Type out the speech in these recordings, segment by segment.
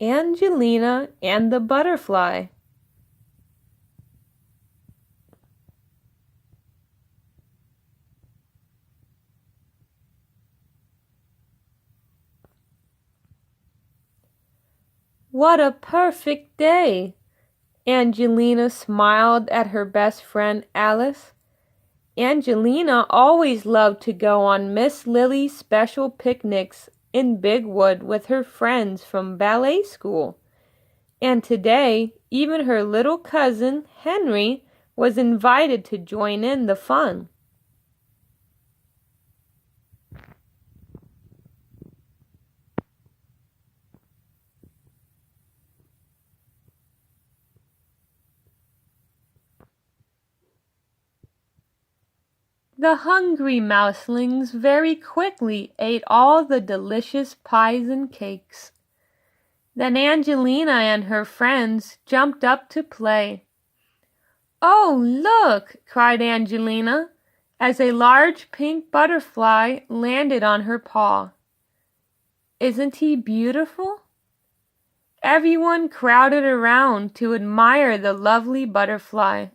Angelina and the Butterfly. What a perfect day! Angelina smiled at her best friend Alice. Angelina always loved to go on Miss Lily's special picnics in Bigwood with her friends from ballet school. And today, even her little cousin, Henry, was invited to join in the fun. The hungry mouselings very quickly ate all the delicious pies and cakes. Then Angelina and her friends jumped up to play. "Oh, look!" cried Angelina, as a large pink butterfly landed on her paw. "Isn't he beautiful?" Everyone crowded around to admire the lovely butterfly.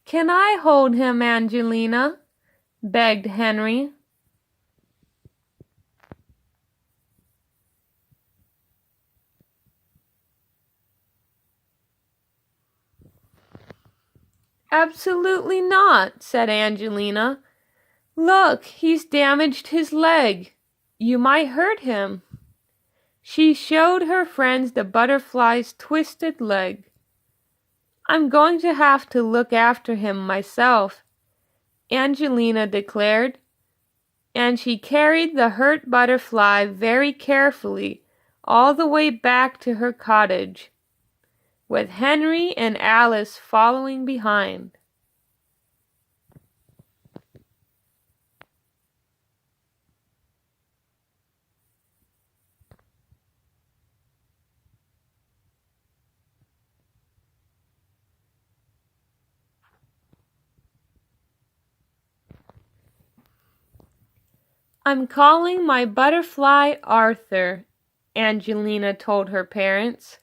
"Can I hold him, Angelina?" begged Henry. "Absolutely not," said Angelina. "Look, he's damaged his leg. You might hurt him." She showed her friends the butterfly's twisted leg. "I'm going to have to look after him myself," Angelina declared, and she carried the hurt butterfly very carefully all the way back to her cottage, with Henry and Alice following behind. "I'm calling my butterfly Arthur," Angelina told her parents.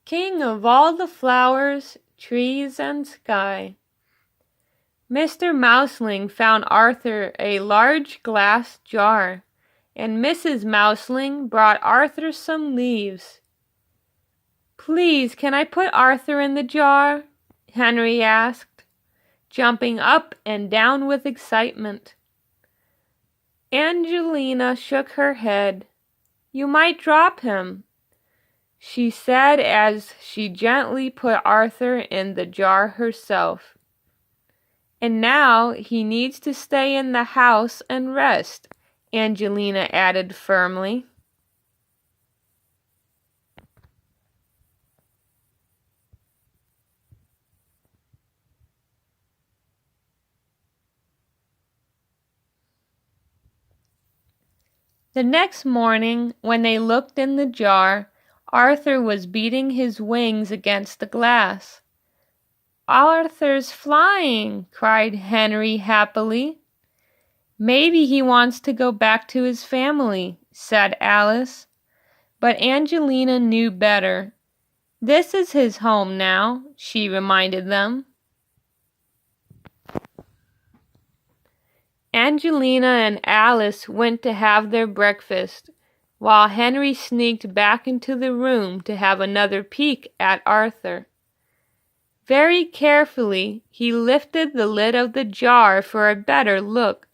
"King of all the flowers, trees, and sky." Mr. Mouseling found Arthur a large glass jar, and Mrs. Mouseling brought Arthur some leaves. "Please, can I put Arthur in the jar?" Henry asked, jumping up and down with excitement. Angelina shook her head. "You might drop him," she said as she gently put Arthur in the jar herself. "And now he needs to stay in the house and rest," Angelina added firmly. The next morning, when they looked in the jar, Arthur was beating his wings against the glass. "Arthur's flying!" cried Henry happily. "Maybe he wants to go back to his family," said Alice. But Angelina knew better. "This is his home now," she reminded them. Angelina and Alice went to have their breakfast, while Henry sneaked back into the room to have another peek at Arthur. Very carefully, he lifted the lid of the jar for a better look.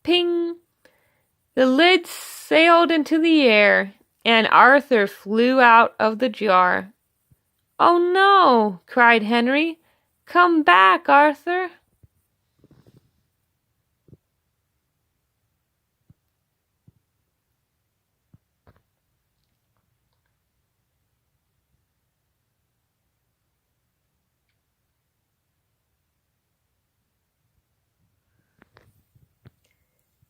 Ping! The lid sailed into the air, and Arthur flew out of the jar. "Oh no!" cried Henry. "Come back, Arthur!"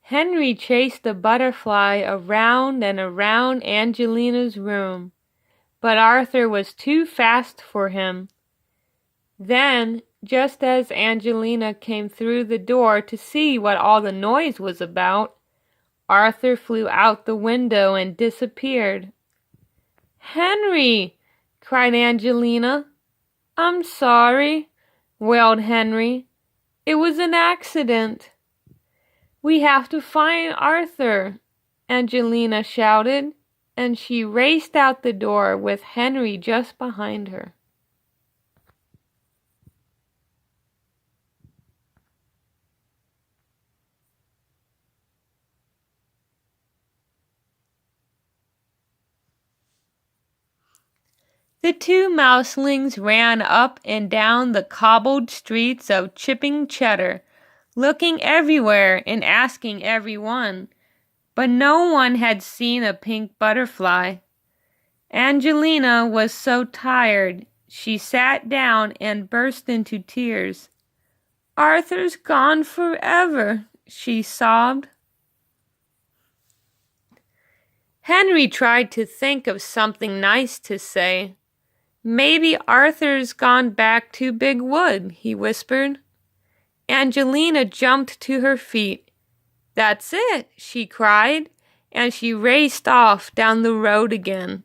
Henry chased the butterfly around and around Angelina's room, but Arthur was too fast for him. Then, just as Angelina came through the door to see what all the noise was about, Arthur flew out the window and disappeared. "Henry!" cried Angelina. "I'm sorry," wailed Henry. "It was an accident." "We have to find Arthur," Angelina shouted, and she raced out the door with Henry just behind her. The two mouselings ran up and down the cobbled streets of Chipping Cheddar, looking everywhere and asking everyone, but no one had seen a pink butterfly. Angelina was so tired, she sat down and burst into tears. "Arthur's gone forever," she sobbed. Henry tried to think of something nice to say. "Maybe Arthur's gone back to Big Wood," he whispered. Angelina jumped to her feet. "That's it," she cried, and she raced off down the road again,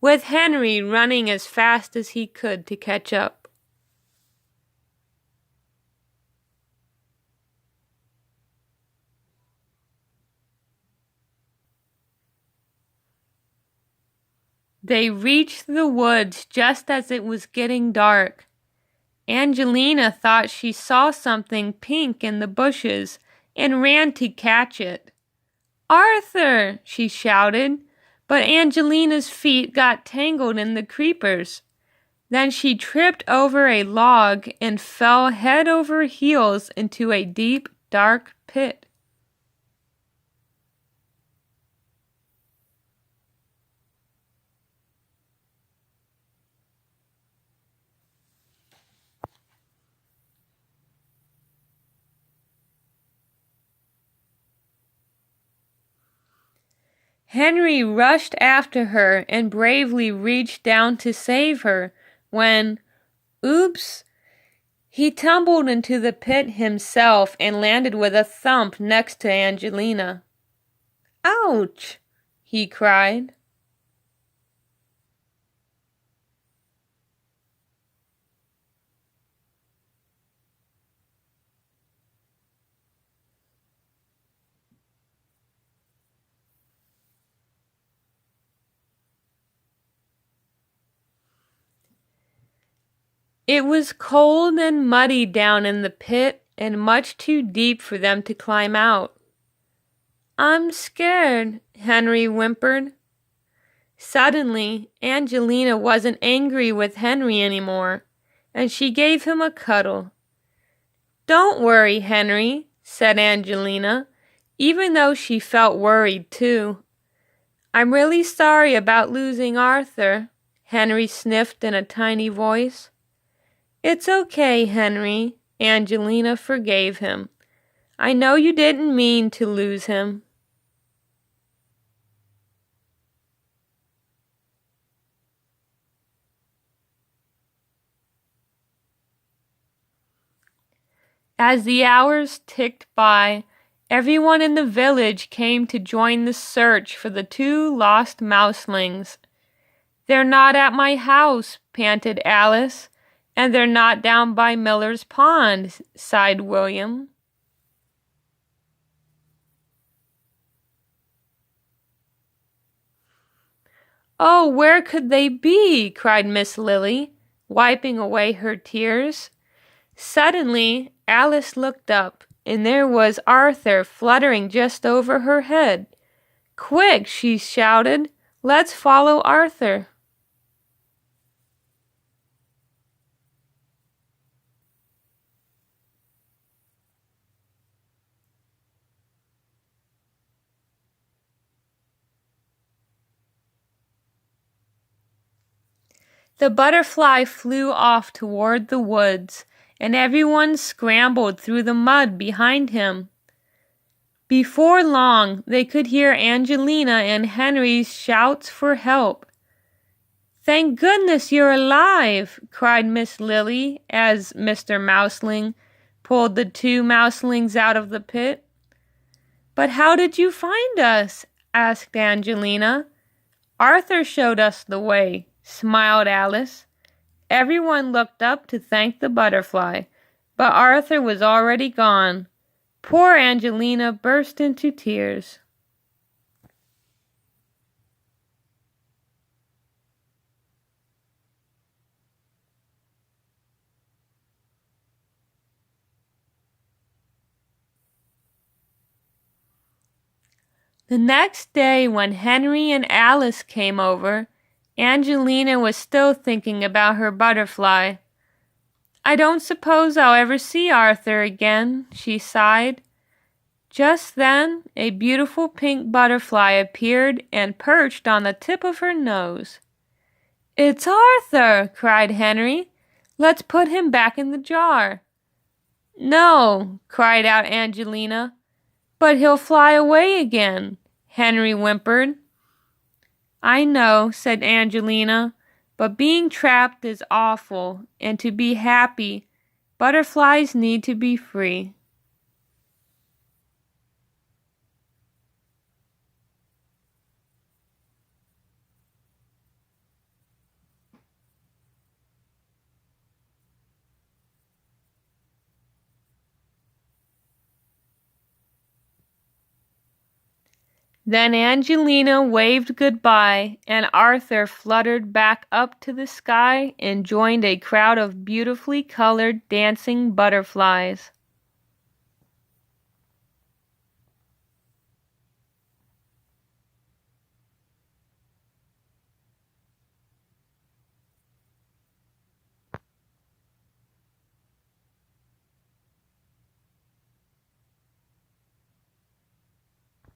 with Henry running as fast as he could to catch up. They reached the woods just as it was getting dark. Angelina thought she saw something pink in the bushes and ran to catch it. "Arthur!" she shouted, but Angelina's feet got tangled in the creepers. Then she tripped over a log and fell head over heels into a deep, dark pit. Henry rushed after her and bravely reached down to save her when, oops, he tumbled into the pit himself and landed with a thump next to Angelina. "Ouch!" he cried. It was cold and muddy down in the pit and much too deep for them to climb out. "I'm scared," Henry whimpered. Suddenly, Angelina wasn't angry with Henry anymore, and she gave him a cuddle. "Don't worry, Henry," said Angelina, even though she felt worried too. "I'm really sorry about losing Arthur," Henry sniffed in a tiny voice. "It's okay, Henry," Angelina forgave him. "I know you didn't mean to lose him." As the hours ticked by, everyone in the village came to join the search for the two lost mouselings. "They're not at my house," panted Alice, "and they're not down by Miller's Pond," sighed William. "Oh, where could they be?" cried Miss Lily, wiping away her tears. Suddenly, Alice looked up, and there was Arthur fluttering just over her head. "Quick!" she shouted. "Let's follow Arthur." The butterfly flew off toward the woods, and everyone scrambled through the mud behind him. Before long, they could hear Angelina and Henry's shouts for help. "Thank goodness you're alive!" cried Miss Lily as Mr. Mouseling pulled the two mouselings out of the pit. "But how did you find us?" asked Angelina. Arthur showed us the way, smiled Alice. Everyone looked up to thank the butterfly, but Arthur was already gone. Poor Angelina burst into tears. The next day, when Henry and Alice came over, Angelina was still thinking about her butterfly. "I don't suppose I'll ever see Arthur again," she sighed. Just then, a beautiful pink butterfly appeared and perched on the tip of her nose. "It's Arthur!" cried Henry. "Let's put him back in the jar." "No," cried out Angelina. "But he'll fly away again," Henry whimpered. "I know," said Angelina, "but being trapped is awful, and to be happy, butterflies need to be free." Then Angelina waved goodbye, and Arthur fluttered back up to the sky and joined a crowd of beautifully colored dancing butterflies.